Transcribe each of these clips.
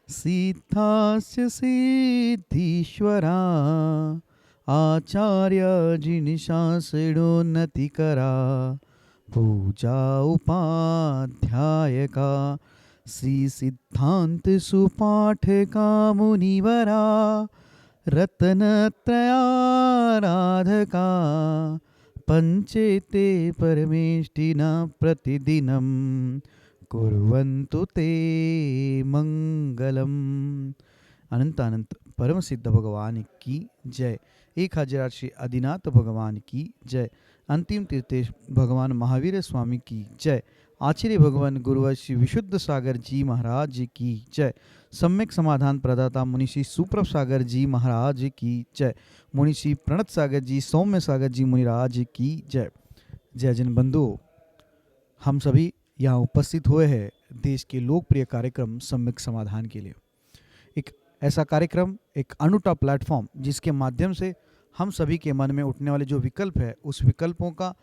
सिद्धास्य सिद्धीश्वरा आचार्य जिनिशासिडोन्नतिकरा पूजा उपाध्यायका श्री सिद्धांत सुपाठका मुनिवरा रत्नत्रयाराधका पंचेते परमेष्टिना प्रतिदिनं कुर्वन्तु ते मंगलम। अनंत अनंत परम सिद्ध भगवान की जय। 1000 श्री आदिनाथ भगवान की जय। अंतिम तीर्थेश भगवान महावीर स्वामी की जय। आचार्य भगवान गुरुवर श्री विशुद्ध सागर जी महाराज की जय। सम्यक समाधान प्रदाता मुनिषि सुप्रभ सागर जी महाराज की जय। मुनिषि प्रणत सागर जी सौम्य सागर जी मुनिराज की जय। जय जन बंधुओं, हम सभी यहाँ उपस्थित हुए हैं देश के लोकप्रिय कार्यक्रम सम्यक समाधान के लिए। एक ऐसा कार्यक्रम, एक अनूठा प्लेटफॉर्म जिसके माध्यम से हम सभी के मन में उठने वाले जो विकल्प है उस विकल्पों का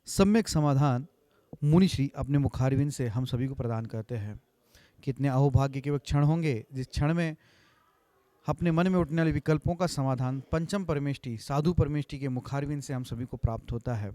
सम्यक समाधान मुनिश्री अपने मुखारविंद से हम सभी को प्रदान करते हैं। कितने अहोभाग्य के वह क्षण होंगे जिस क्षण में अपने मन में उठने वाले विकल्पों का समाधान पंचम परमेष्टि साधु परमेष्टि के मुखारविंद से हम सभी को प्राप्त होता है।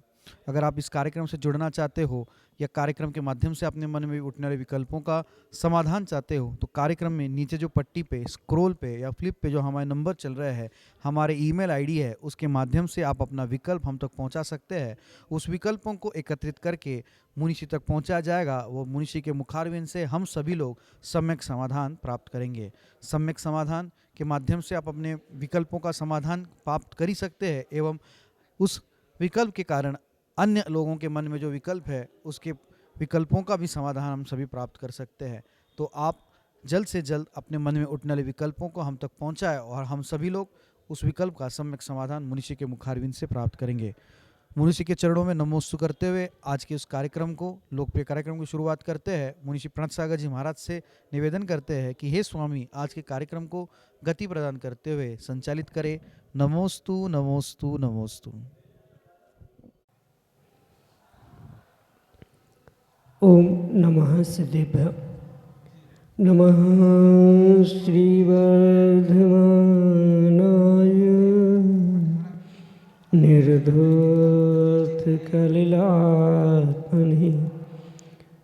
अगर आप इस कार्यक्रम से जुड़ना चाहते हो या कार्यक्रम के माध्यम से अपने मन में उठने वाले विकल्पों का समाधान चाहते हो तो कार्यक्रम में नीचे जो पट्टी पे स्क्रॉल पे या फ्लिप पे जो हमारे नंबर चल रहे हैं, हमारे ईमेल आईडी है, उसके माध्यम से आप अपना विकल्प हम तक पहुंचा सकते हैं। उस विकल्पों को एकत्रित करके मुनिषी तक पहुंचाया जाएगा। वो मुनिषी के मुखारविंद से हम सभी लोग सम्यक समाधान प्राप्त करेंगे। सम्यक समाधान के माध्यम से आप अपने विकल्पों का समाधान प्राप्त कर ही सकते हैं एवं उस विकल्प के कारण अन्य लोगों के मन में जो विकल्प है उसके विकल्पों का भी समाधान हम सभी प्राप्त कर सकते हैं। तो आप जल्द से जल्द अपने मन में उठने वाले विकल्पों को हम तक पहुंचाएं और हम सभी लोग उस विकल्प का सम्यक समाधान मुनिषी के मुखारविंद से प्राप्त करेंगे। मुनिषी के चरणों में नमोस्तु करते हुए आज के उस कार्यक्रम को, लोकप्रिय कार्यक्रम की शुरुआत करते हैं। मुनिषी प्रणत सागर जी महाराज से निवेदन करते हैं कि हे स्वामी, आज के कार्यक्रम को गति प्रदान करते हुए संचालित करें। नमोस्तु नमोस्तु नमोस्तु। ओम नमः सिद्धेभ्य। नमः श्रीवर्धमानाय निर्धूतकलिलात्मने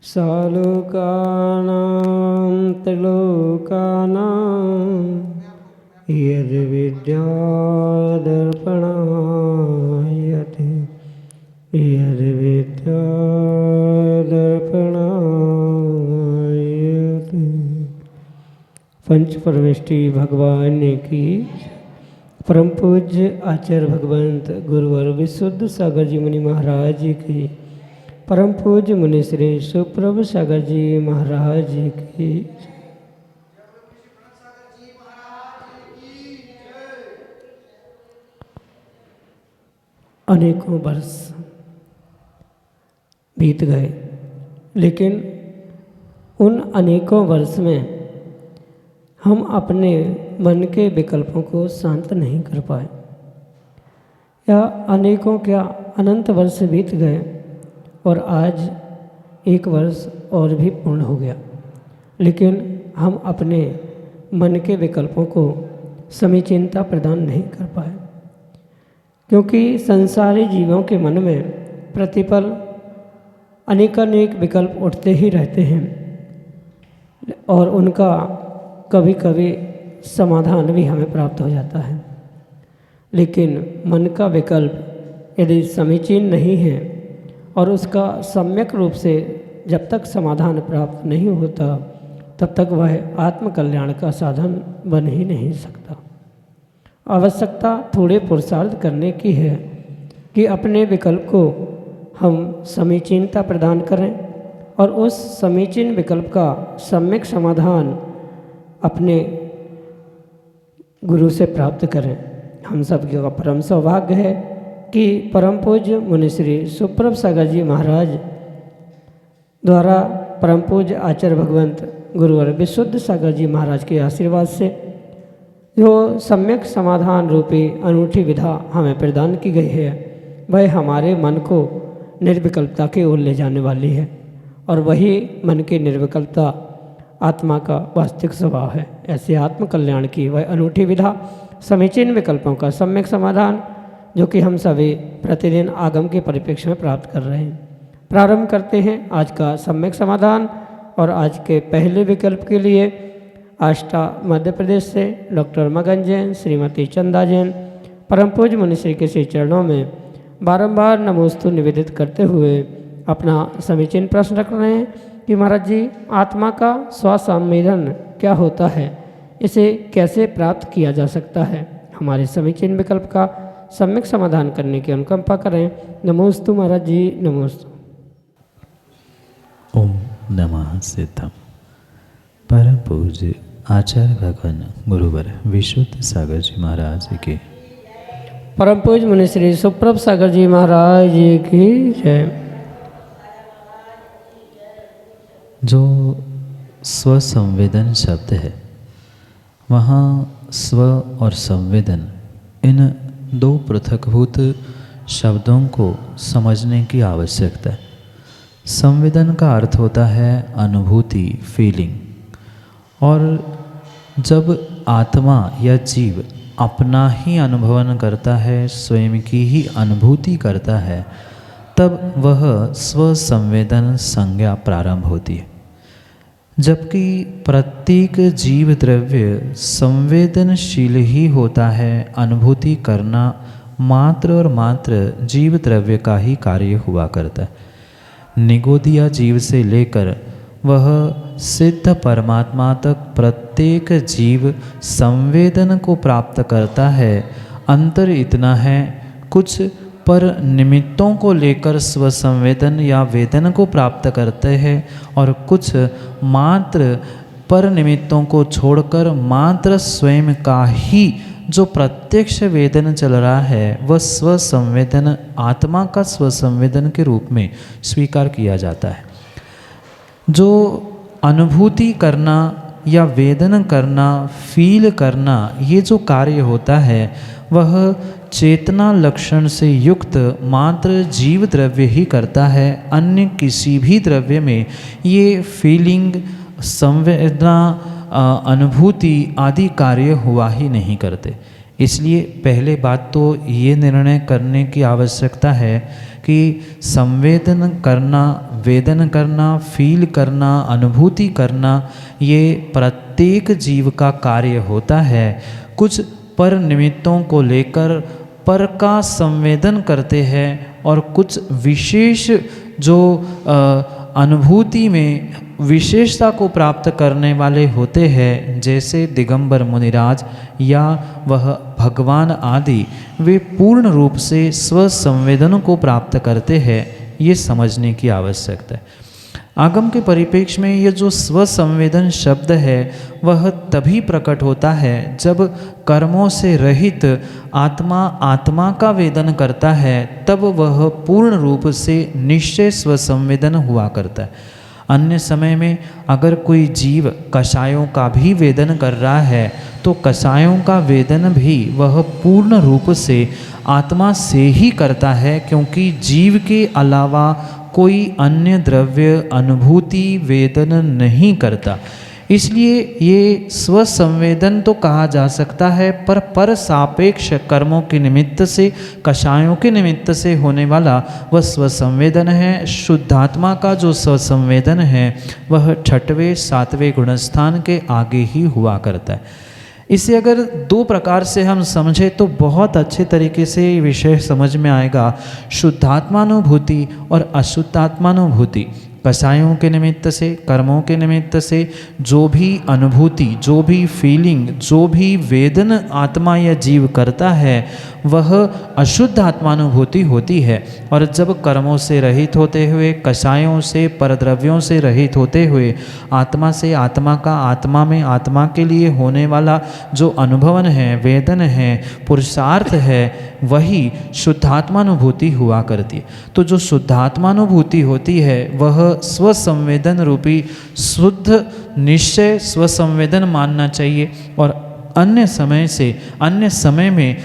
सालोकानां त्रिलोकानां यद्विद्यादर्पणायते यद्विद्यादर्पणायते। पंच परमेष्टि भगवान की, परम पूज्य आचार्य भगवंत गुरुवर विशुद्ध सागर जी मुनि महाराज की, परम पूज्य मुनि श्री सुप्रभ सागर जी महाराज की। अनेकों वर्ष बीत गए, लेकिन उन अनेकों वर्ष में हम अपने मन के विकल्पों को शांत नहीं कर पाए। या अनेकों क्या अनंत वर्ष बीत गए और आज एक वर्ष और भी पूर्ण हो गया, लेकिन हम अपने मन के विकल्पों को समीचीनता प्रदान नहीं कर पाए। क्योंकि संसारी जीवों के मन में प्रतिपल अनेकानेक विकल्प उठते ही रहते हैं और उनका कभी कभी समाधान भी हमें प्राप्त हो जाता है। लेकिन मन का विकल्प यदि समीचीन नहीं है और उसका सम्यक रूप से जब तक समाधान प्राप्त नहीं होता तब तक वह आत्मकल्याण का साधन बन ही नहीं सकता। आवश्यकता थोड़े पुरुषार्थ करने की है कि अपने विकल्प को हम समीचीनता प्रदान करें और उस समीचीन विकल्प का सम्यक समाधान अपने गुरु से प्राप्त करें। हम सबके का परम सौभाग्य है कि परम पूज्य मुनिश्री सुप्रभ सागर जी महाराज द्वारा परम पूज्य आचार्य भगवंत गुरुवर विशुद्ध सागर जी महाराज के आशीर्वाद से जो सम्यक समाधान रूपी अनूठी विधा हमें प्रदान की गई है वह हमारे मन को निर्विकल्पता की ओर ले जाने वाली है और वही मन की निर्विकल्पता आत्मा का वास्तविक स्वभाव है। ऐसे आत्म कल्याण की वह अनूठी विधा, समीचीन विकल्पों का सम्यक समाधान जो कि हम सभी प्रतिदिन आगम के परिप्रेक्ष्य में प्राप्त कर रहे हैं। प्रारंभ करते हैं आज का सम्यक समाधान। और आज के पहले विकल्प के लिए आष्टा मध्य प्रदेश से डॉक्टर मगन जैन, श्रीमती चंदा जैन परम पूज्य मुनिश्री के श्री चरणों में बारंबार नमोस्तु निवेदित करते हुए अपना समीचीन प्रश्न रख रहे हैं कि महाराज जी, आत्मा का स्वसंवेदन क्या होता है, इसे कैसे प्राप्त किया जा सकता है। हमारे समीचीन विकल्प का सम्यक समाधान करने की अनुकंपा करें। नमोस्तु महाराज जी, नमोस्तु। ओम नमः सिद्धम। परम पूज्य आचार्य भगवान गुरुवर विशुद्ध सागर जी महाराज के, परम पूज्य मुनि श्री सुप्रभ सागर जी महाराज जी की जय। जो स्वसंवेदन शब्द है, वहाँ स्व और संवेदन इन दो पृथकभूत शब्दों को समझने की आवश्यकता है। संवेदन का अर्थ होता है अनुभूति, फीलिंग। और जब आत्मा या जीव अपना ही अनुभवन करता है, स्वयं की ही अनुभूति करता है, तब वह स्वसंवेदन संज्ञा प्रारंभ होती है। जबकि प्रत्येक जीव द्रव्य संवेदनशील ही होता है, अनुभूति करना मात्र और मात्र जीव द्रव्य का ही कार्य हुआ करता है। निगोदिया जीव से लेकर वह सिद्ध परमात्मा तक प्रत्येक जीव संवेदन को प्राप्त करता है। अंतर इतना है, कुछ पर निमित्तों को लेकर स्वसंवेदन या वेदन को प्राप्त करते हैं और कुछ मात्र पर निमित्तों को छोड़कर मात्र स्वयं का ही जो प्रत्यक्ष वेदन चल रहा है वह स्वसंवेदन, आत्मा का स्वसंवेदन के रूप में स्वीकार किया जाता है। जो अनुभूति करना या वेदन करना, फील करना, ये जो कार्य होता है वह चेतना लक्षण से युक्त मात्र जीव द्रव्य ही करता है। अन्य किसी भी द्रव्य में ये फीलिंग, संवेदना, अनुभूति आदि कार्य हुआ ही नहीं करते। इसलिए पहले बात तो ये निर्णय करने की आवश्यकता है कि संवेदन करना, वेदन करना, फील करना, अनुभूति करना, ये प्रत्येक जीव का कार्य होता है। कुछ पर निमित्तों को लेकर पर का संवेदन करते हैं और कुछ विशेष जो अनुभूति में विशेषता को प्राप्त करने वाले होते हैं, जैसे दिगंबर मुनिराज या वह भगवान आदि, वे पूर्ण रूप से स्वसंवेदन को प्राप्त करते हैं। ये समझने की आवश्यकता है। आगम के परिप्रेक्ष्य में ये जो स्वसंवेदन शब्द है वह तभी प्रकट होता है जब कर्मों से रहित आत्मा का वेदन करता है, तब वह पूर्ण रूप से निश्चय स्वसंवेदन हुआ करता है। अन्य समय में अगर कोई जीव कषायों का भी वेदन कर रहा है तो कषायों का वेदन भी वह पूर्ण रूप से आत्मा से ही करता है, क्योंकि जीव के अलावा कोई अन्य द्रव्य अनुभूति वेदन नहीं करता। इसलिए ये स्वसंवेदन तो कहा जा सकता है, पर सापेक्ष कर्मों के निमित्त से, कषायों के निमित्त से होने वाला वह स्वसंवेदन है। शुद्धात्मा का जो स्वसंवेदन है वह 6वें 7वें गुणस्थान के आगे ही हुआ करता है। इसे अगर दो प्रकार से हम समझें तो बहुत अच्छे तरीके से ये विषय समझ में आएगा। शुद्धात्मानुभूति और अशुद्धात्मानुभूति, कषायों के निमित्त से, कर्मों के निमित्त से जो भी अनुभूति, जो भी फीलिंग, जो भी वेदन आत्मा या जीव करता है वह अशुद्ध आत्मानुभूति होती है। और जब कर्मों से रहित होते हुए, कषायों से, परद्रव्यों से रहित होते हुए आत्मा से, आत्मा का आत्मा में, आत्मा के लिए होने वाला जो अनुभवन है, वेदन है, पुरुषार्थ है, वही शुद्धात्मानुभूति हुआ करती है। तो जो शुद्धात्मानुभूति होती है वह स्वसंवेदन रूपी शुद्ध निश्चय स्वसंवेदन मानना चाहिए। और अन्य समय में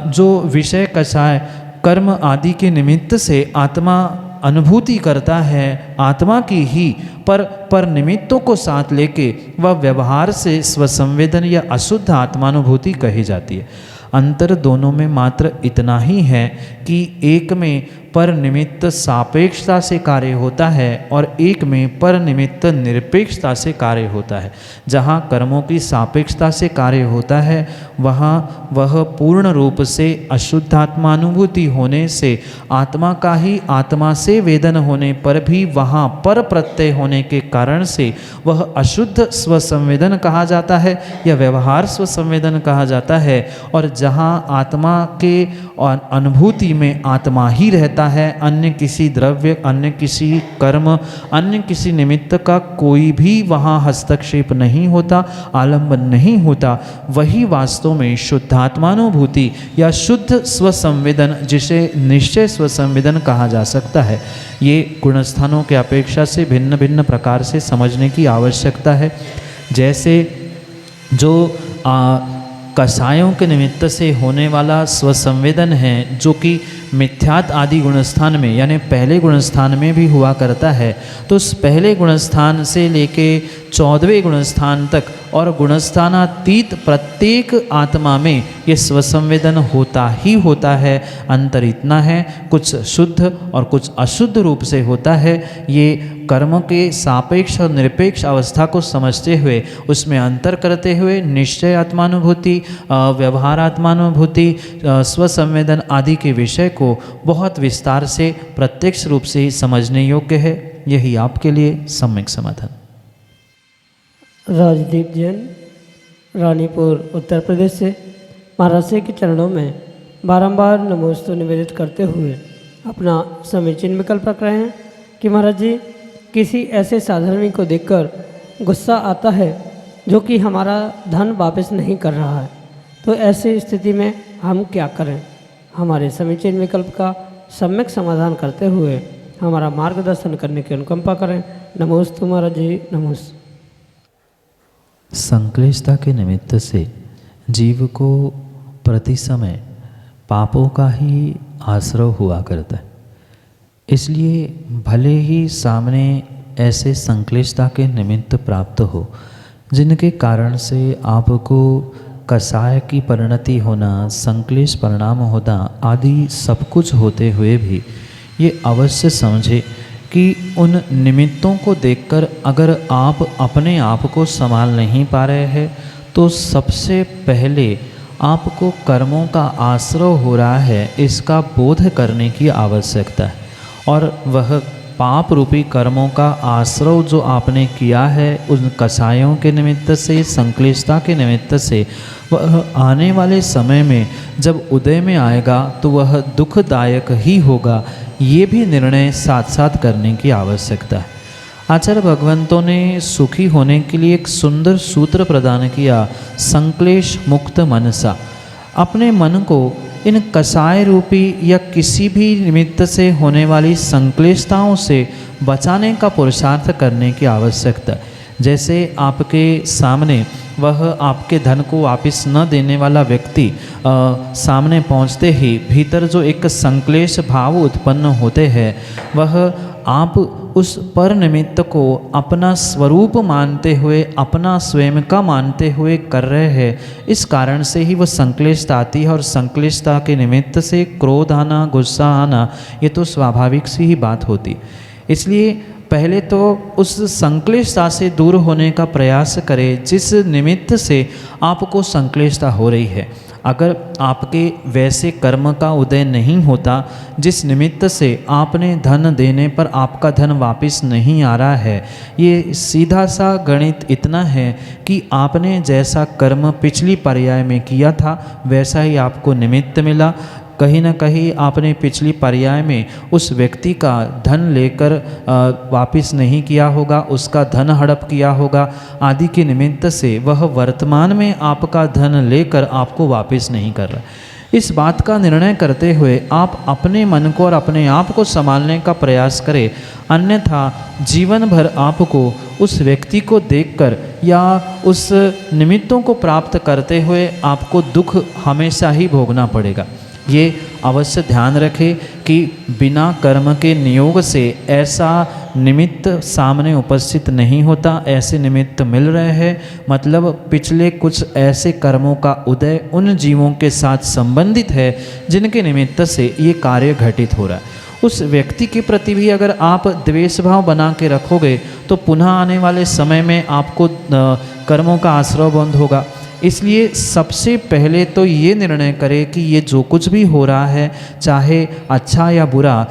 जो विषय कषाय कर्म आदि के निमित्त से आत्मा अनुभूति करता है आत्मा की ही, पर निमित्तों को साथ लेके वह व्यवहार से स्वसंवेदन या अशुद्ध आत्मानुभूति कही जाती है। अंतर दोनों में मात्र इतना ही है कि एक में पर निमित्त सापेक्षता से कार्य होता है और एक में पर निमित्त निरपेक्षता से कार्य होता है। जहाँ कर्मों की सापेक्षता से कार्य होता है वहाँ वह पूर्ण रूप से अशुद्ध आत्मानुभूति होने से आत्मा का ही आत्मा से वेदन होने पर भी वहाँ पर प्रत्यय होने के कारण से वह अशुद्ध स्वसंवेदन कहा जाता है या व्यवहार स्वसंवेदन कहा जाता है। और जहाँ आत्मा के अनुभूति में आत्मा ही रहता है, अन्य किसी द्रव्य, अन्य किसी कर्म, अन्य किसी निमित्त का कोई भी वहाँ हस्तक्षेप नहीं होता, आलंबन नहीं होता, वही वास्तव में शुद्धात्मानुभूति या शुद्ध स्वसंवेदन, जिसे निश्चय स्वसंवेदन कहा जा सकता है। ये गुणस्थानों के अपेक्षा से भिन्न भिन्न प्रकार से समझने की आवश्यकता है। जैसे जो कसायों के निमित्त से होने वाला स्वसंवेदन है, जो कि मिथ्यात आदि गुणस्थान में यानी पहले गुणस्थान में भी हुआ करता है, तो उस पहले गुणस्थान से लेके 14वें गुणस्थान तक और गुणस्थानातीत प्रत्येक आत्मा में ये स्वसंवेदन होता ही होता है। अंतर इतना है, कुछ शुद्ध और कुछ अशुद्ध रूप से होता है। ये कर्म के सापेक्ष और निरपेक्ष अवस्था को समझते हुए उसमें अंतर करते हुए निश्चय आत्मानुभूति, व्यवहार आत्मानुभूति, स्वसंवेदन आदि के विषय को बहुत विस्तार से प्रत्यक्ष रूप से ही समझने योग्य है। यही आपके लिए सम्यक समाधान। राजदीप जैन, रानीपुर, उत्तर प्रदेश से महाराज श्री के चरणों में बारंबार नमोस्तु निवेदित करते हुए अपना समीचीन विकल्प रख रहे हैं कि महाराज जी, किसी ऐसे साधर्मी को देखकर गुस्सा आता है जो कि हमारा धन वापस नहीं कर रहा है, तो ऐसी स्थिति में हम क्या करें? हमारे समीचीन विकल्प का सम्यक समाधान करते हुए हमारा मार्गदर्शन करने की अनुकंपा करें। नमोस्तु महाराज जी, नमोस्तु। संक्लिष्टता के निमित्त से जीव को प्रति समय पापों का ही आश्रय हुआ करता है। इसलिए भले ही सामने ऐसे संक्लिष्टता के निमित्त प्राप्त हो जिनके कारण से आपको कसाय की परिणति होना, संक्लिष्ट परिणाम होना आदि सब कुछ होते हुए भी ये अवश्य समझे कि उन निमित्तों को देखकर अगर आप अपने आप को संभाल नहीं पा रहे हैं तो सबसे पहले आपको कर्मों का आश्रय हो रहा है, इसका बोध करने की आवश्यकता है। और वह पाप रूपी कर्मों का आश्रय जो आपने किया है उन कसायों के निमित्त से, संक्लिष्टता के निमित्त से, वह आने वाले समय में जब उदय में आएगा तो वह दुखदायक ही होगा। ये भी निर्णय साथ साथ करने की आवश्यकता है। आचार्य भगवंतों ने सुखी होने के लिए एक सुंदर सूत्र प्रदान किया, संक्लेश मुक्त मनसा। अपने मन को इन कसाय रूपी या किसी भी निमित्त से होने वाली संक्लिष्टताओं से बचाने का पुरुषार्थ करने की आवश्यकता है। जैसे आपके सामने वह आपके धन को वापस न देने वाला व्यक्ति सामने पहुंचते ही भीतर जो एक संक्लेश भाव उत्पन्न होते हैं, वह आप उस पर निमित्त को अपना स्वरूप मानते हुए, अपना स्वयं का मानते हुए कर रहे हैं। इस कारण से ही वह संक्लिष्टता आती है और संक्लिष्टता के निमित्त से क्रोध आना, गुस्सा आना, ये तो स्वाभाविक सी ही बात होती। इसलिए पहले तो उस संक्लिष्टता से दूर होने का प्रयास करें जिस निमित्त से आपको संक्लिष्टता हो रही है। अगर आपके वैसे कर्म का उदय नहीं होता जिस निमित्त से आपने धन देने पर आपका धन वापस नहीं आ रहा है, ये सीधा सा गणित इतना है कि आपने जैसा कर्म पिछली पर्याय में किया था वैसा ही आपको निमित्त मिला। कहीं ना कहीं आपने पिछली पर्याय में उस व्यक्ति का धन लेकर वापस नहीं किया होगा, उसका धन हड़प किया होगा आदि के निमित्त से वह वर्तमान में आपका धन लेकर आपको वापस नहीं कर रहा। इस बात का निर्णय करते हुए आप अपने मन को और अपने आप को संभालने का प्रयास करें, अन्यथा जीवन भर आपको उस व्यक्ति को देखकर या उस निमित्तों को प्राप्त करते हुए आपको दुख हमेशा ही भोगना पड़ेगा। ये अवश्य ध्यान रखें कि बिना कर्म के नियोग से ऐसा निमित्त सामने उपस्थित नहीं होता। ऐसे निमित्त मिल रहे हैं मतलब पिछले कुछ ऐसे कर्मों का उदय उन जीवों के साथ संबंधित है जिनके निमित्त से ये कार्य घटित हो रहा है। उस व्यक्ति के प्रति भी अगर आप द्वेष भाव बना के रखोगे तो पुनः आने वाले समय में आपको कर्मों का आश्रय बंद होगा। इसलिए सबसे पहले तो ये निर्णय करें कि ये जो कुछ भी हो रहा है चाहे अच्छा या बुरा,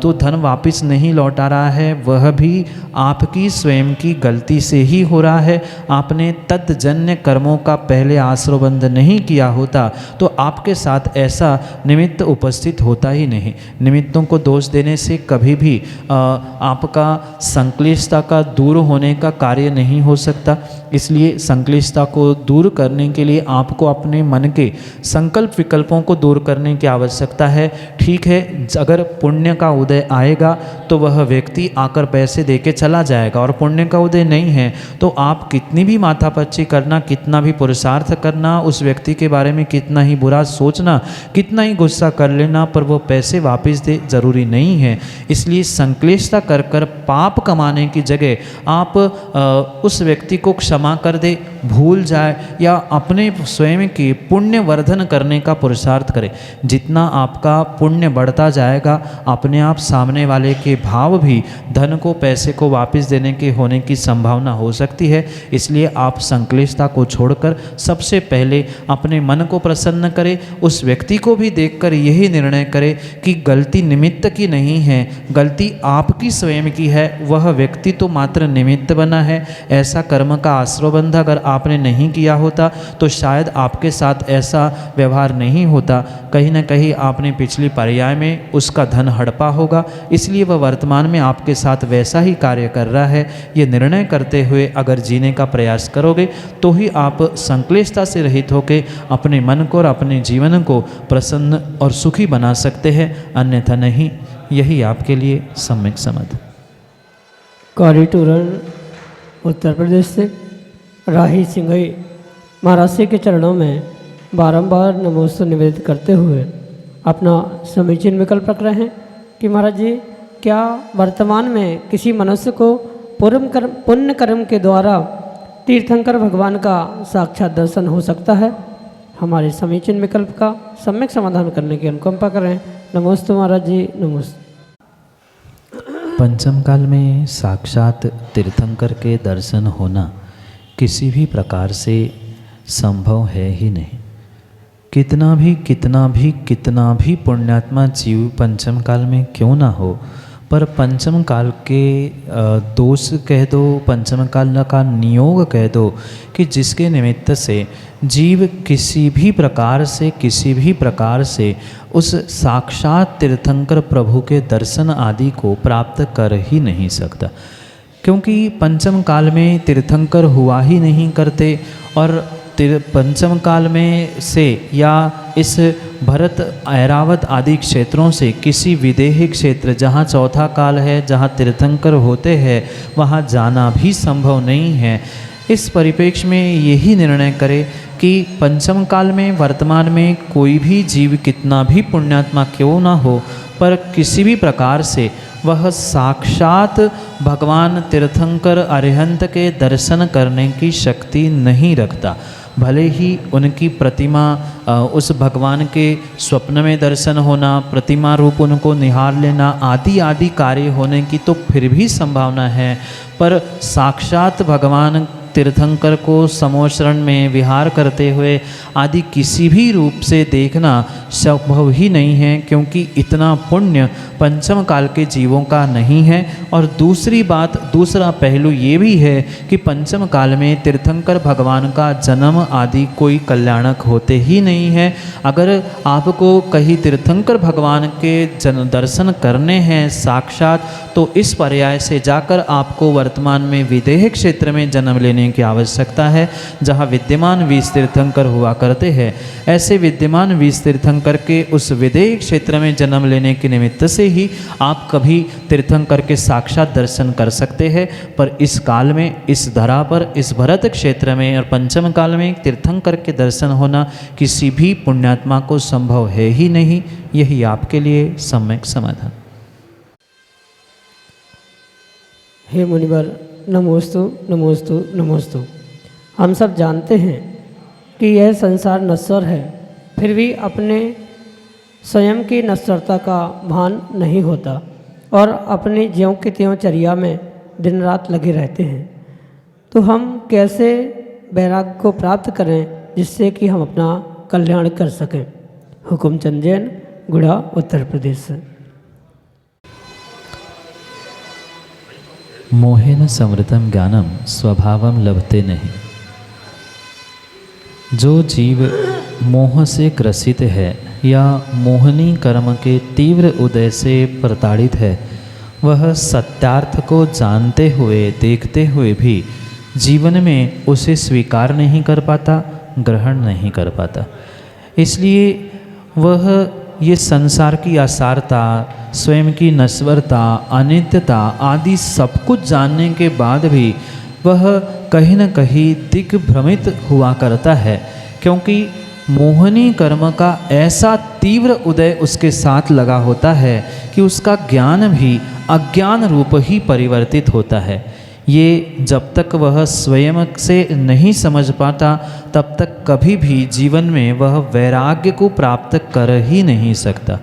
तो धन वापस नहीं लौटा रहा है, वह भी आपकी स्वयं की गलती से ही हो रहा है। आपने तत्जन्य कर्मों का पहले आश्रयबंध नहीं किया होता तो आपके साथ ऐसा निमित्त उपस्थित होता ही नहीं। निमित्तों को दोष देने से कभी भी आपका संक्लिष्टता का दूर होने का कार्य नहीं हो सकता। इसलिए संक्लिष्टता को दूर करने के लिए आपको अपने मन के संकल्प विकल्पों को दूर करने की आवश्यकता है। ठीक है, अगर पुण्य का उदय आएगा तो वह व्यक्ति आकर पैसे देके चला जाएगा, और पुण्य का उदय नहीं है तो आप कितनी भी माथापच्ची करना, कितना भी पुरुषार्थ करना, उस व्यक्ति के बारे में कितना ही बुरा सोचना, कितना ही गुस्सा कर लेना, पर वो पैसे वापस दे जरूरी नहीं है। इसलिए संक्लिष्टता कर कर पाप कमाने की जगह आप उस व्यक्ति को क्षमा कर दे, भूल जाए या अपने स्वयं की पुण्य वर्धन करने का पुरुषार्थ करें। जितना आपका पुण्य बढ़ता जाएगा अपने आप सामने वाले के भाव भी धन को, पैसे को वापस देने के होने की संभावना हो सकती है। इसलिए आप संक्लिष्टता को छोड़कर सबसे पहले अपने मन को प्रसन्न करें। उस व्यक्ति को भी देखकर यही निर्णय करें कि गलती निमित्त की नहीं है, गलती आपकी स्वयं की है, वह व्यक्ति तो मात्र निमित्त बना है। ऐसा कर्म का आश्रयबंध अगर आपने नहीं किया होता तो शायद आपके साथ ऐसा व्यवहार नहीं होता। कहीं ना कहीं आपने पिछली पर्याय में उसका धन हड़पा होगा, इसलिए वह वर्तमान में आपके साथ वैसा ही कार्य कर रहा है। ये निर्णय करते हुए अगर जीने का प्रयास करोगे तो ही आप संक्लिष्टता से रहित होकर अपने मन को और अपने जीवन को प्रसन्न और सुखी बना सकते हैं, अन्यथा नहीं। यही आपके लिए सम्यक समझ। कारीटूरन उत्तर प्रदेश से राही सिंघई महाराज जी के चरणों में बारंबार नमोस्तु निवेदित करते हुए अपना समीचीन विकल्प रख रहे हैं कि महाराज जी, क्या वर्तमान में किसी मनुष्य को पुण्य कर्म के द्वारा तीर्थंकर भगवान का साक्षात दर्शन हो सकता है? हमारे समीचीन विकल्प का सम्यक समाधान करने की अनुकंपा कर रहे हैं। नमोस्तु महाराज जी, नमोस्तु। पंचम काल में साक्षात तीर्थंकर के दर्शन होना किसी भी प्रकार से संभव है ही नहीं। कितना भी पुण्यात्मा जीव पंचम काल में क्यों ना हो, पर पंचम काल के दोष कह दो, पंचम काल का नियोग कह दो कि जिसके निमित्त से जीव किसी भी प्रकार से उस साक्षात तीर्थंकर प्रभु के दर्शन आदि को प्राप्त कर ही नहीं सकता। क्योंकि पंचम काल में तीर्थंकर हुआ ही नहीं करते, और पंचम काल में से या इस भरत ऐरावत आदि क्षेत्रों से किसी विदेही क्षेत्र जहाँ चौथा काल है, जहाँ तीर्थंकर होते हैं, वहाँ जाना भी संभव नहीं है। इस परिप्रेक्ष्य में यही निर्णय करें कि पंचम काल में वर्तमान में कोई भी जीव कितना भी पुण्यात्मा क्यों ना हो, पर किसी भी प्रकार से वह साक्षात भगवान तीर्थंकर अरिहंत के दर्शन करने की शक्ति नहीं रखता। भले ही उनकी प्रतिमा, उस भगवान के स्वप्न में दर्शन होना, प्रतिमा रूप उनको निहार लेना आदि कार्य होने की तो फिर भी संभावना है, पर साक्षात भगवान तीर्थंकर को समोशरण में विहार करते हुए आदि किसी भी रूप से देखना संभव ही नहीं है, क्योंकि इतना पुण्य पंचम काल के जीवों का नहीं है। और दूसरा पहलू ये भी है कि पंचम काल में तीर्थंकर भगवान का जन्म आदि कोई कल्याणक होते ही नहीं है। अगर आपको कहीं तीर्थंकर भगवान के दर्शन करने हैं साक्षात, तो इस पर्याय से जाकर आपको वर्तमान में विदेह क्षेत्र में जन्म लेने लेने की आवश्यकता है। जहाँ विद्यमान 20 तीर्थंकर हुआ करते हैं, ऐसे विद्यमान 20 तीर्थंकर के उस विदेह क्षेत्र में जन्म लेने के निमित्त से ही आप कभी तीर्थंकर के साक्षात दर्शन कर सकते हैं। पर इस काल में, इस धरा पर, इस भरत क्षेत्र में और पंचम काल में तीर्थंकर के दर्शन होना किसी भी पुण्यात्मा को संभव है ही नहीं। यही आपके लिए सम्यक समाधान। हे मुनिवर, नमोस्तु नमोस्तु नमोस्तु। हम सब जानते हैं कि यह संसार नश्वर है, फिर भी अपने स्वयं की नश्वरता का भान नहीं होता और अपनी ज्यों की त्यों चर्या में दिन रात लगे रहते हैं। तो हम कैसे वैराग्य को प्राप्त करें जिससे कि हम अपना कल्याण कर सकें। हुकुमचंद जैन, गुड़ा, उत्तर प्रदेश से। मोहेन समृतम ज्ञानम स्वभावम लभते नहीं। जो जीव मोह से ग्रसित है या मोहनी कर्म के तीव्र उदय से प्रताड़ित है, वह सत्यार्थ को जानते हुए, देखते हुए भी जीवन में उसे स्वीकार नहीं कर पाता, ग्रहण नहीं कर पाता। इसलिए वह ये संसार की असारता, स्वयं की नश्वरता, अनित्यता आदि सब कुछ जानने के बाद भी वह कहीं न कहीं दिग्भ्रमित हुआ करता है, क्योंकि मोहनी कर्म का ऐसा तीव्र उदय उसके साथ लगा होता है कि उसका ज्ञान भी अज्ञान रूप ही परिवर्तित होता है। ये जब तक वह स्वयं से नहीं समझ पाता, तब तक कभी भी जीवन में वह वैराग्य को प्राप्त कर ही नहीं सकता।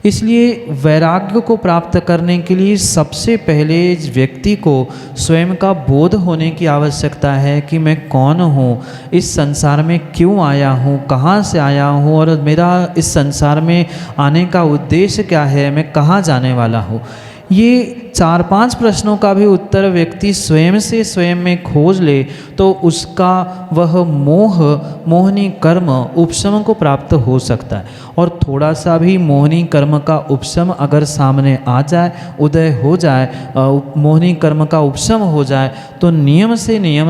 इसलिए वैराग्य को प्राप्त करने के लिए सबसे पहले व्यक्ति को स्वयं का बोध होने की आवश्यकता है कि मैं कौन हूँ, इस संसार में क्यों आया हूँ, कहाँ से आया हूँ और मेरा इस संसार में आने का उद्देश्य क्या है, मैं कहाँ जाने वाला हूँ। ये 4-5 प्रश्नों का भी उत्तर व्यक्ति स्वयं से स्वयं में खोज ले तो उसका वह मोहनी कर्म उपशम को प्राप्त हो सकता है। और थोड़ा सा भी मोहनी कर्म का उपशम अगर सामने आ जाए, उदय हो जाए, मोहनी कर्म का उपशम हो जाए, तो नियम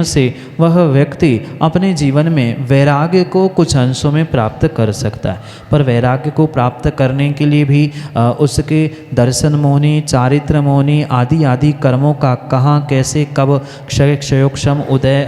से वह व्यक्ति अपने जीवन में वैराग्य को कुछ अंशों में प्राप्त कर सकता है। पर वैराग्य को प्राप्त करने के लिए भी उसके दर्शन मोहनी, चारित्र मोहनी आदि कर्मों का कहाँ, कैसे, कब क्षयोक्षम उदय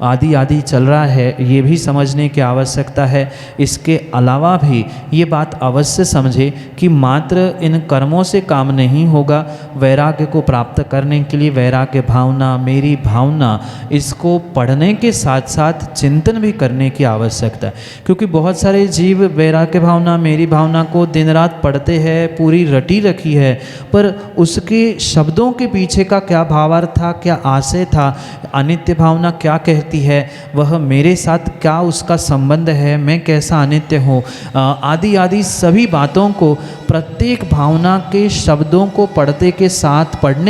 आदि चल रहा है, ये भी समझने की आवश्यकता है। इसके अलावा भी ये बात अवश्य समझे कि मात्र इन कर्मों से काम नहीं होगा। वैराग्य को प्राप्त करने के लिए वैराग्य भावना, मेरी भावना, इसको पढ़ने के साथ साथ चिंतन भी करने की आवश्यकता है। क्योंकि बहुत सारे जीव वैराग्य भावना, मेरी भावना को दिन रात पढ़ते हैं, पूरी रटी रखी है, पर उसके शब्दों के पीछे का क्या भावार्थ था, क्या आशय था, अनित्य भावना क्या कहती है, वह मेरे साथ क्या उसका संबंध है, मैं कैसा अनित्य हूँ, आदि सभी बातों को प्रत्येक भावना के शब्दों को पढ़ने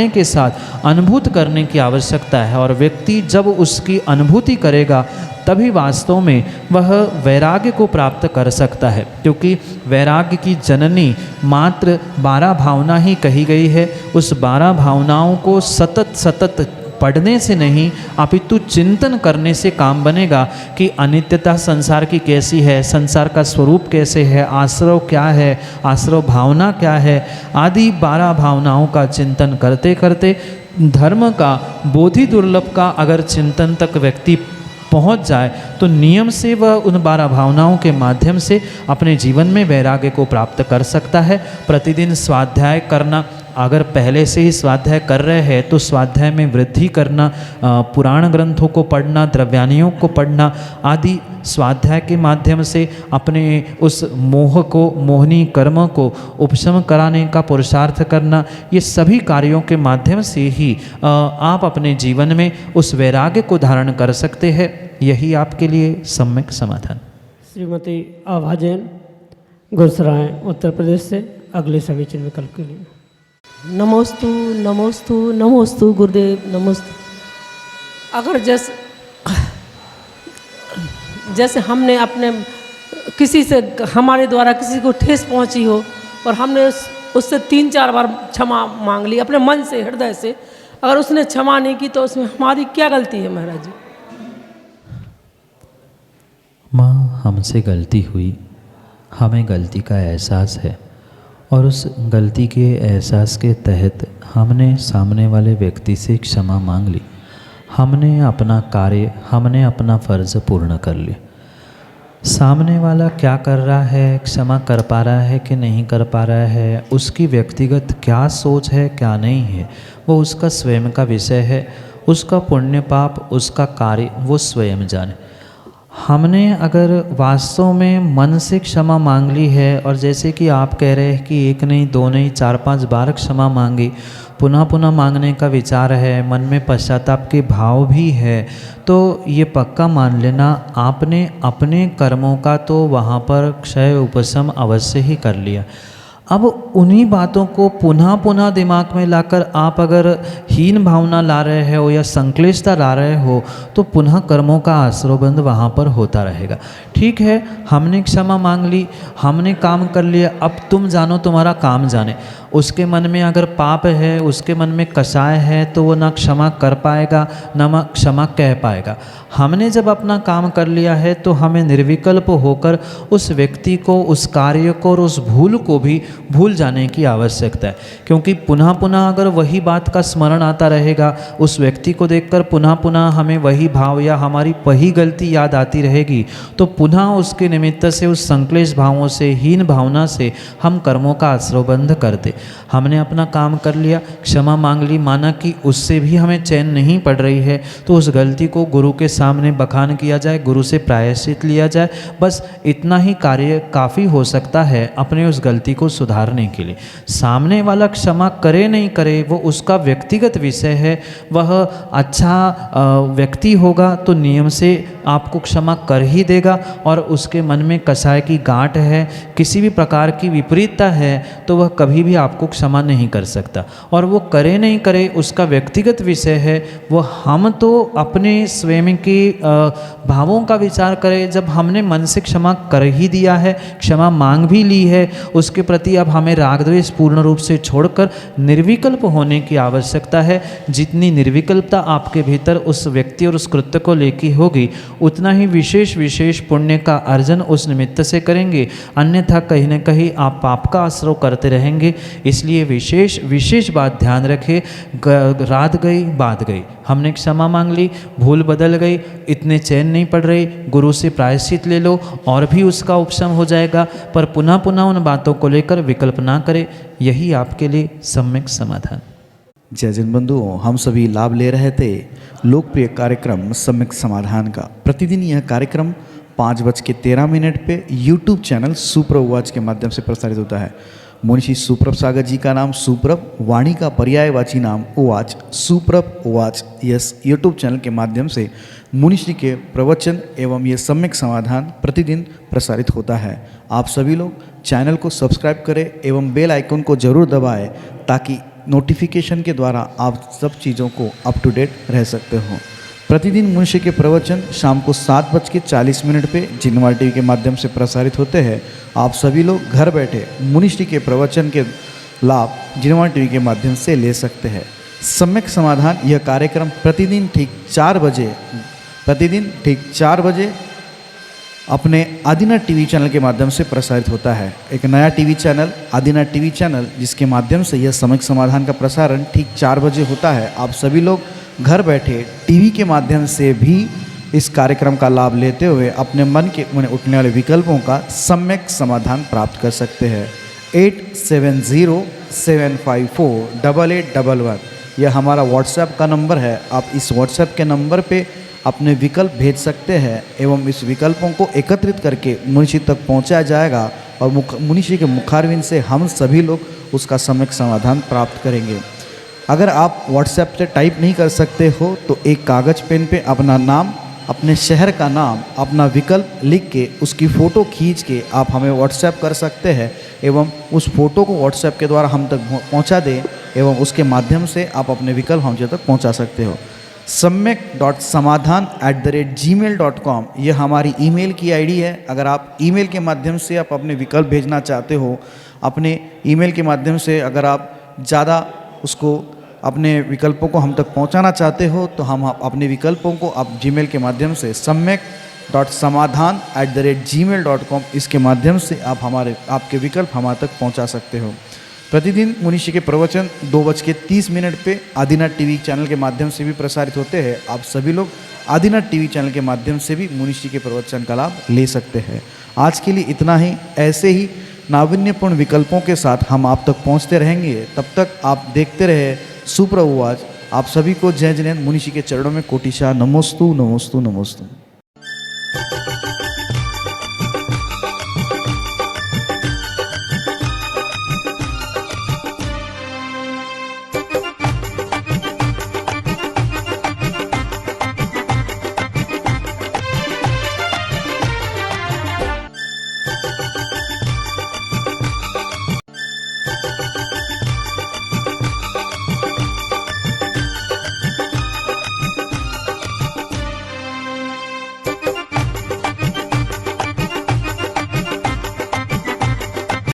के साथ अनुभूत करने की आवश्यकता है। और व्यक्ति जब उसकी अनुभूति करेगा तभी वास्तव में वह वैराग्य को प्राप्त कर सकता है। क्योंकि वैराग्य की जननी मात्र 12 भावना ही कही गई है। उस 12 भावनाओं को सतत पढ़ने से नहीं अपितु चिंतन करने से काम बनेगा कि अनित्यता संसार की कैसी है, संसार का स्वरूप कैसे है, आश्रव क्या है, आश्रव भावना क्या है, आदि 12 भावनाओं का चिंतन करते करते धर्म का, बोधि दुर्लभ का अगर चिंतन तक व्यक्ति पहुंच जाए तो नियम से वह उन 12 भावनाओं के माध्यम से अपने जीवन में वैराग्य को प्राप्त कर सकता है। प्रतिदिन स्वाध्याय करना, अगर पहले से ही स्वाध्याय कर रहे हैं तो स्वाध्याय में वृद्धि करना, पुराण ग्रंथों को पढ़ना, द्रव्यानियों को पढ़ना आदि स्वाध्याय के माध्यम से अपने उस मोहनी कर्म को उपशम कराने का पुरुषार्थ करना, ये सभी कार्यों के माध्यम से ही आप अपने जीवन में उस वैराग्य को धारण कर सकते हैं। यही आपके लिए सम्यक समाधान। श्रीमती आभा जैन, गुरसराय, उत्तर प्रदेश से। अगले समीचीन विकल्प के लिए नमोस्तु नमोस्तु नमोस्तु गुरुदेव नमोस्तु। अगर जैसे हमने अपने किसी से, हमारे द्वारा किसी को ठेस पहुंची हो और हमने उससे 3-4 बार क्षमा मांग ली अपने मन से, हृदय से, अगर उसने क्षमा नहीं की तो उसमें हमारी क्या गलती है महाराज जी? माँ, हमसे गलती हुई, हमें गलती का एहसास है और उस गलती के एहसास के तहत हमने सामने वाले व्यक्ति से क्षमा मांग ली। हमने अपना कार्य, हमने अपना फ़र्ज़ पूर्ण कर लिया। सामने वाला क्या कर रहा है, क्षमा कर पा रहा है कि नहीं कर पा रहा है, उसकी व्यक्तिगत क्या सोच है क्या नहीं है, वो उसका स्वयं का विषय है। उसका पुण्य पाप, उसका कार्य वो स्वयं जाने। हमने अगर वास्तव में मन से क्षमा मांग ली है, और जैसे कि आप कह रहे हैं कि एक नहीं दो नहीं 4-5 बार क्षमा मांगी, पुनः पुनः मांगने का विचार है, मन में पश्चाताप के भाव भी है, तो ये पक्का मान लेना आपने अपने कर्मों का तो वहाँ पर क्षय उपशम अवश्य ही कर लिया। अब उन्हीं बातों को पुनः पुनः दिमाग में लाकर आप अगर हीन भावना ला रहे हो या संक्लिष्टता ला रहे हो, तो पुनः कर्मों का आश्रयबंध वहाँ पर होता रहेगा। ठीक है, हमने क्षमा मांग ली, हमने काम कर लिया, अब तुम जानो तुम्हारा काम जाने। उसके मन में अगर पाप है, उसके मन में कषाय है, तो वो ना क्षमा कर पाएगा ना क्षमा कह पाएगा। हमने जब अपना काम कर लिया है तो हमें निर्विकल्प होकर उस व्यक्ति को, उस कार्य को और उस भूल को भी भूल जाने की आवश्यकता है। क्योंकि पुनः पुनः अगर वही बात का स्मरण आता रहेगा, उस व्यक्ति को देखकर पुनः पुनः हमें वही भाव या हमारी वही गलती याद आती रहेगी, तो पुनः उसके निमित्त से, उस संक्लेश भावों से, हीन भावना से हम कर्मों का आश्रयबंध कर दे। हमने अपना काम कर लिया, क्षमा मांग ली, माना कि उससे भी हमें चैन नहीं पड़ रही है, तो उस गलती को गुरु के सामने बखान किया जाए, गुरु से प्रायश्चित लिया जाए। बस इतना ही कार्य काफ़ी हो सकता है अपने उस गलती को सुधारने के लिए। सामने वाला क्षमा करे नहीं करे वो उसका व्यक्तिगत विषय है। वह अच्छा व्यक्ति होगा तो नियम से आपको क्षमा कर ही देगा, और उसके मन में कसाय की गांठ है, किसी भी प्रकार की विपरीतता है, तो वह कभी भी आपको क्षमा नहीं कर सकता। और वो करे नहीं करे उसका व्यक्तिगत विषय है। वो हम तो अपने स्वयं के भावों का विचार करें। जब हमने मन से क्षमा कर ही दिया है, क्षमा मांग भी ली है, उसके प्रति अब हमें राग द्वेष पूर्ण रूप से छोड़कर निर्विकल्प होने की आवश्यकता है। जितनी निर्विकल्पता आपके भीतर उस व्यक्ति और उस कृत्य को लेकर होगी, उतना ही विशेष विशेष पुण्य का अर्जन उस निमित्त से करेंगे। अन्यथा कहीं न कहीं आप पाप का आश्रय करते रहेंगे। इसलिए विशेष विशेष बात ध्यान रखें। रात गई बात गई, हमने क्षमा मांग ली, भूल बदल गई, इतने चैन नहीं पड़ रही, गुरु से प्रायश्चित ले लो और भी उसका उपशम हो जाएगा। पर पुनः पुनः उन बातों को लेकर विकल्प ना करें, यही आपके लिए सम्यक समाधान। जय जन बंधुओं, हम सभी लाभ ले रहे थे लोकप्रिय कार्यक्रम सम्यक समाधान का। प्रतिदिन यह कार्यक्रम 5:13 पे यूट्यूब चैनल सुप्रभ उवाच के माध्यम से प्रसारित होता है। मुंशी सुप्रभ सागर जी का नाम सुप्रभ, वाणी का पर्यायवाची नाम उवाच, सुप्रभ उवाच, यस यूट्यूब चैनल के माध्यम से मुनिश्री के प्रवचन एवं ये सम्यक समाधान प्रतिदिन प्रसारित होता है। आप सभी लोग चैनल को सब्सक्राइब करें एवं बेल आइकन को जरूर दबाएं, ताकि नोटिफिकेशन के द्वारा आप सब चीज़ों को अप टू डेट रह सकते हो। प्रतिदिन मुनिश्री के प्रवचन शाम को 7:40 पे जिनवार टीवी के माध्यम से प्रसारित होते हैं। आप सभी लोग घर बैठे मुनिश्री के प्रवचन के लाभ जिनवार टीवी के माध्यम से ले सकते हैं। सम्यक समाधान यह कार्यक्रम प्रतिदिन ठीक 4 बजे अपने आदिनाथ टीवी चैनल के माध्यम से प्रसारित होता है। एक नया TV channel Adinath TV channel, जिसके माध्यम से यह सम्यक समाधान का प्रसारण ठीक 4 बजे होता है। आप सभी लोग घर बैठे टीवी के माध्यम से भी इस कार्यक्रम का लाभ लेते हुए अपने मन के उठने वाले विकल्पों का सम्यक समाधान प्राप्त कर सकते हैं। 8707548811 यह हमारा व्हाट्सएप का नंबर है। आप इस व्हाट्सएप के नंबर पे अपने विकल्प भेज सकते हैं एवं इस विकल्पों को एकत्रित करके मुनिश्री तक पहुंचाया जाएगा और मुनिश्री के मुखारविंद से हम सभी लोग उसका सम्यक समाधान प्राप्त करेंगे। अगर आप व्हाट्सएप से टाइप नहीं कर सकते हो तो एक कागज़ पेन पे अपना नाम, अपने शहर का नाम, अपना विकल्प लिख के उसकी फ़ोटो खींच के आप हमें व्हाट्सएप कर सकते हैं एवं उस फ़ोटो को व्हाट्सएप के द्वारा हम तक पहुंचा दें एवं उसके माध्यम से आप अपने विकल्प हम तक पहुंचा सकते हो। samyak.samadhan@gmail.com यह हमारी ईमेल की आईडी है। अगर आप ईमेल के माध्यम से आप अपने विकल्प भेजना चाहते हो, अपने ईमेल के माध्यम से अगर आप ज़्यादा उसको अपने विकल्पों को हम तक पहुंचाना चाहते हो तो हम अपने विकल्पों को आप जीमेल के माध्यम से samyak.samadhan@gmail.com इसके माध्यम से आप आपके विकल्प हमारे तक पहुंचा सकते हो। प्रतिदिन मुनीषी के प्रवचन 2:30 पे आदिनाथ टीवी चैनल के माध्यम से भी प्रसारित होते हैं। आप सभी लोग आदिनाथ टीवी चैनल के माध्यम से भी मुनीषी के प्रवचन का लाभ ले सकते हैं। आज के लिए इतना ही। ऐसे ही नाविन्यपूर्ण विकल्पों के साथ हम आप तक पहुंचते रहेंगे। तब तक आप देखते रहे सुप्रभुवाच। आप सभी को जय जिनेंद्र मुनीषी के चरणों में कोटिशा नमोस्तु नमोस्तु नमोस्तु।